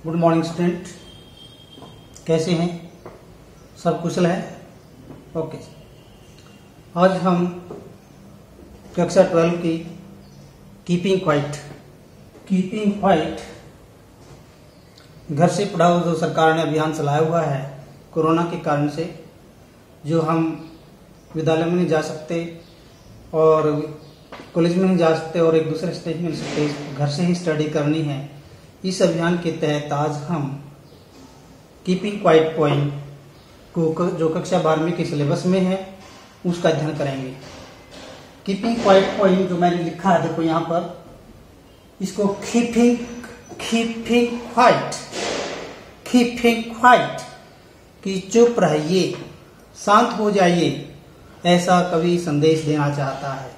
Good morning student, कैसे हैं? सब कुशल है? ओके। आज हम कक्षा 12 की कीपिंग क्वाइट घर से पढ़ाओ जो सरकार ने अभियान चलाया हुआ है कोरोना के कारण से, जो हम विद्यालय में नहीं जा सकते और कॉलेज में नहीं जा सकते और एक दूसरे से नहीं मिल सकते, घर से ही स्टडी करनी है। इस अभियान के तहत आज हम कीपिंग क्वाइट पॉइंट को जो कक्षा 12वीं के सिलेबस में है उसका अध्ययन करेंगे। कीपिंग क्वाइट पॉइंट जो मैंने लिखा है, देखो यहाँ पर, इसको कीपिंग क्वाइट कि चुप रहिए, शांत हो जाइए, ऐसा कवि संदेश देना चाहता है।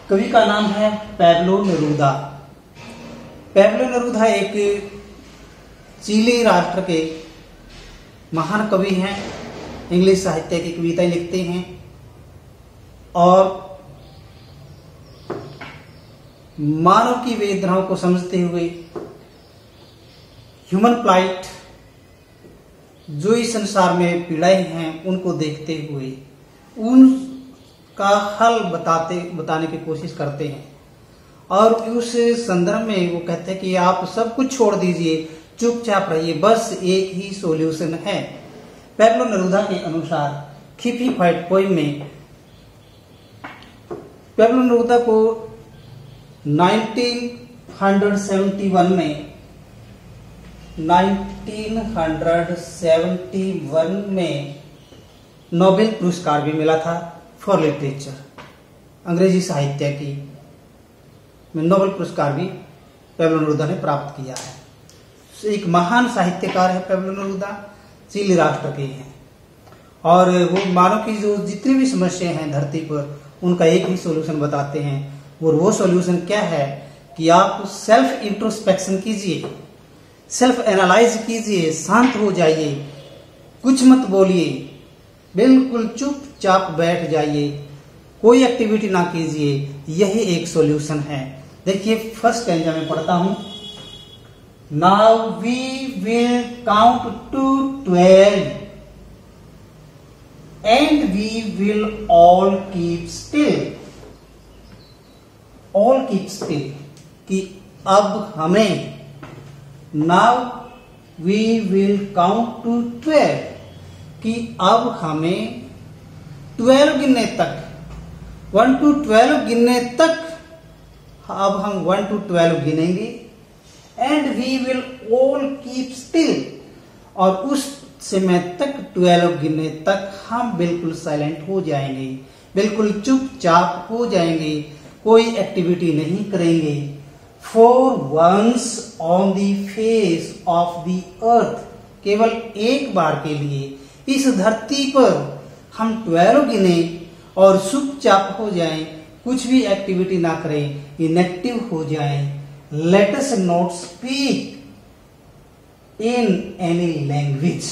कवि का नाम है पैब्लो नेरूदा। पैब्लो नेरूदा एक चिली राष्ट्र के महान कवि हैं, इंग्लिश साहित्य की कविताएं लिखते हैं और मानव की वेदनाओं को समझते हुए ह्यूमन प्लाइट, जो इस संसार में पीड़ाएं हैं उनको देखते हुए उनका हल बताने की कोशिश करते हैं। और उस संदर्भ में वो कहते हैं कि आप सब कुछ छोड़ दीजिए, चुपचाप रहिए, बस एक ही सॉल्यूशन है। पैब्लो नेरूदा के अनुसार कीपिंग क्वाइट पोएम में पैब्लो नेरूदा को 1971 में नोबेल पुरस्कार भी मिला था फॉर लिटरेचर, अंग्रेजी साहित्य की में नोबेल पुरस्कार भी पैब्लो नेरूदा ने प्राप्त किया है। एक महान साहित्यकार है पैब्लो नेरूदा, चिली राष्ट्र के हैं और वो मानव की जो जितनी भी समस्याएं हैं धरती पर उनका एक ही सॉल्यूशन बताते हैं। और वो सॉल्यूशन क्या है कि आप सेल्फ इंट्रोस्पेक्शन कीजिए, सेल्फ एनालाइज कीजिए, शांत हो जाइए, कुछ मत बोलिए, बिल्कुल चुपचाप बैठ जाइए, कोई एक्टिविटी ना कीजिए, यही एक सॉल्यूशन है। देखिए फर्स्ट स्टैंजा में पढ़ता हूं। Now we will count to 12 and we will all keep still. All keep still कि अब हमें, now we will count to 12 कि अब हमें 12 गिनने तक, 1 to 12 गिनने तक, अब हम 1 to 12 गिनेंगे। And we will all keep still और उस समय तक 12 गिनने तक हम बिल्कुल साइलेंट हो जाएंगे, बिल्कुल चुपचाप हो जाएंगे, कोई एक्टिविटी नहीं करेंगे। For once on the face of the earth, केवल एक बार के लिए इस धरती पर हम 12 गिने और चुपचाप हो जाएं, कुछ भी एक्टिविटी ना करें, इनएक्टिव हो जाएं। Let us not speak in any language,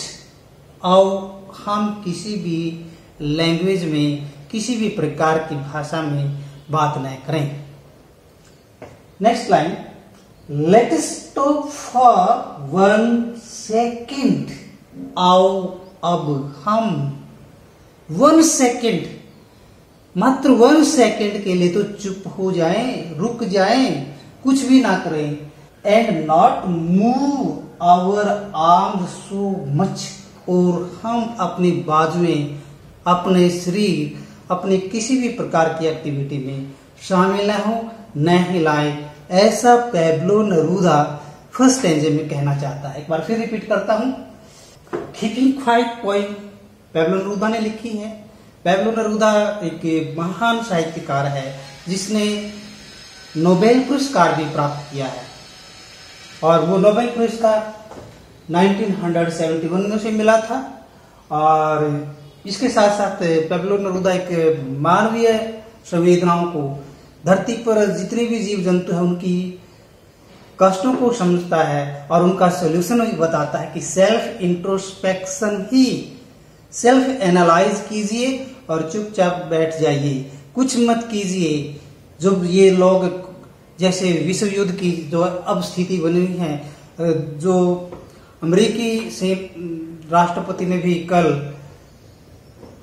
और हम किसी भी लैंग्वेज में, किसी भी प्रकार की भाषा में बात न करें। Next line, let us stop for 1 second. आओ अब हम 1 सेकेंड, मात्र 1 सेकेंड के लिए तो चुप हो जाएं, रुक जाएं, कुछ भी ना करें। And not move our arms so much, और हम अपनी बाजुएं, अपने शरीर, अपने किसी भी प्रकार की एक्टिविटी में शामिल न हो, न हिलाएं। ऐसा पैब्लो नेरूदा फर्स्ट स्टैंजे में कहना चाहता है। एक बार फिर रिपीट करता हूं। Keeping quiet poem Pablo Neruda ने लिखी है। पैब्लो नेरूदा एक महान साहित्यकार है जिसने नोबेल पुरस्कार भी प्राप्त किया है और वो नोबेल पुरस्कार 1971 में से मिला था। और इसके साथ साथ पैब्लो नेरूदा एक मानवीय संवेदनाओं को, धरती पर जितने भी जीव जंतु हैं उनकी कष्टों को समझता है और उनका सॉल्यूशन भी बताता है कि सेल्फ इंट्रोस्पेक्शन ही, सेल्फ एनालाइज कीजिए और चुपचाप बैठ जाइए, कुछ मत कीजिए। जो ये लोग जैसे विश्व युद्ध की जो अब स्थिति बनी हुई है, जो अमेरिकी से राष्ट्रपति ने भी कल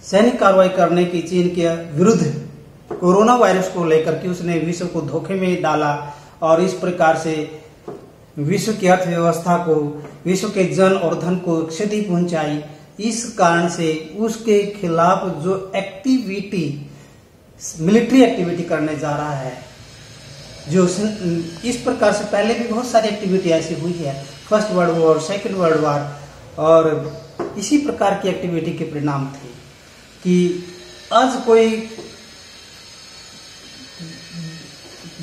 सैनिक कार्रवाई करने की चीन के विरुद्ध कोरोना वायरस को लेकर के उसने विश्व को धोखे में डाला और इस प्रकार से विश्व की अर्थव्यवस्था को, विश्व के जन और धन को क्षति पहुंचाई। इस कारण से उसके खिलाफ जो एक्टिविटी, मिलिट्री एक्टिविटी करने जा रहा है, जो इस प्रकार से पहले भी बहुत सारी एक्टिविटी ऐसी हुई है, first world war, second world war, और इसी प्रकार की एक्टिविटी के परिणाम थे कि आज कोई,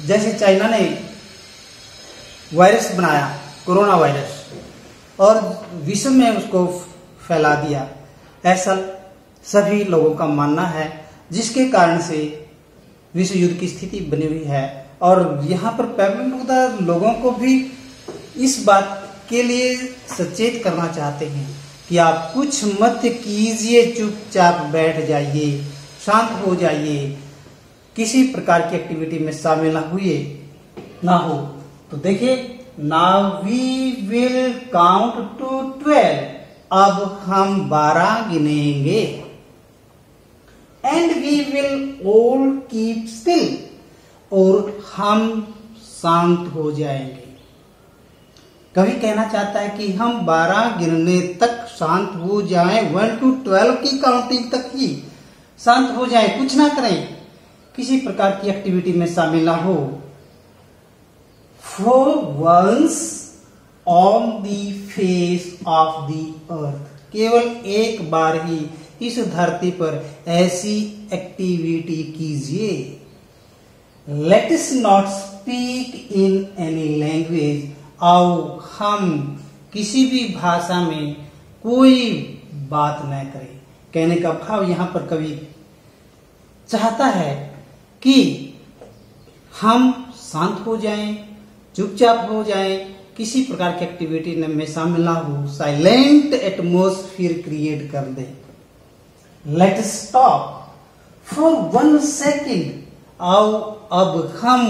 जैसे चाइना ने वायरस बनाया, कोरोना वायरस, और विश्व में उसको फैला दिया, ऐसा सभी लोगों का मानना है, जिसके कारण से विश्व युद्ध की स्थिति बनी हुई है। और यहाँ पर पैबंद लोगों को भी इस बात के लिए सचेत करना चाहते हैं कि आप कुछ मत कीजिए, चुपचाप बैठ जाइए, शांत हो जाइए, किसी प्रकार की एक्टिविटी में शामिल ना हो। तो देखिए, now we will count to 12, अब हम 12 गिनेंगे, and we will all keep still, और हम शांत हो जाएंगे। कभी कहना चाहता है कि हम 12 गिनने तक शांत हो जाएं, 1 to 12 की काउंटिंग तक ही शांत हो जाएं, कुछ ना करें, किसी प्रकार की एक्टिविटी में शामिल ना हो। For once on the face of the earth, केवल एक बार ही इस धरती पर ऐसी एक्टिविटी कीजिए। Let us not speak in any language, आओ हम किसी भी भाषा में कोई बात न करें। कहने का भाव यहाँ पर कवि चाहता है कि हम शांत हो जाएं, चुपचाप हो जाएं, किसी प्रकार की एक्टिविटी में शामिल ना हो, साइलेंट एटमोस्फियर क्रिएट कर दे। लेट स्टॉप फॉर 1 सेकेंड, आओ अब हम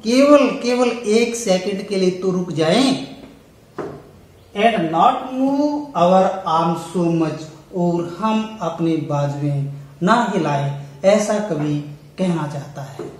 केवल 1 सेकेंड के लिए तो रुक जाएं। And not move our arm so much, और हम अपनी बाजुएं ना हिलाएं, ऐसा कवि कहना चाहता है।